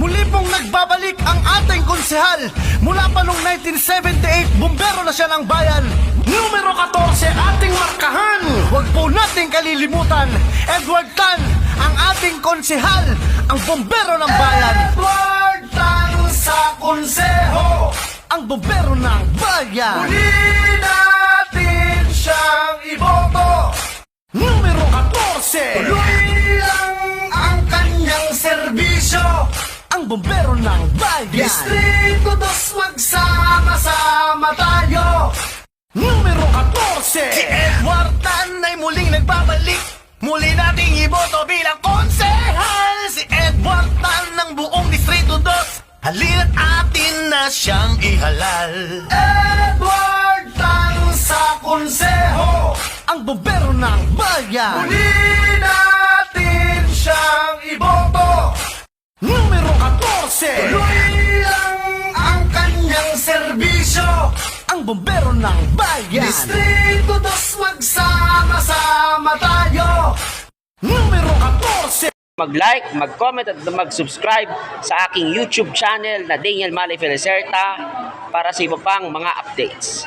Muli pong nagbabalik ang ating konsehal. Mula pa noong 1978, bumbero na siya ng bayan. Numero 14, ating markahan. Huwag po nating kalilimutan, Edward Tan, ang ating konsehal, ang bumbero ng bayan. Edward Tan sa konseho, ang bumbero ng bayan. Muli natin siyang iboto. Numero 14, tuloy lang ang kanyang serbisyo, ang bumbero ng bayan. Distrito 2, magsama-sama tayo. Numero 14, si Edward Tan ay muling nagbabalik. Muli nating iboto bilang konsehal. Si Edward Tan ng buong Distrito 2, halina't atin na siyang ihalal. Edward Tan sa konseho, ang bumbero ng bayan. Muli natin siyang iboto. Numero 14, tuloy lang ang kanyang serbisyo, ang bumbero ng bayan. Distrito 2, magsama-sama tayo. Numero 14. Mag-like, mag-comment at mag-subscribe sa aking YouTube channel na Daniel Manny Felicerta para sa iba pang mga updates.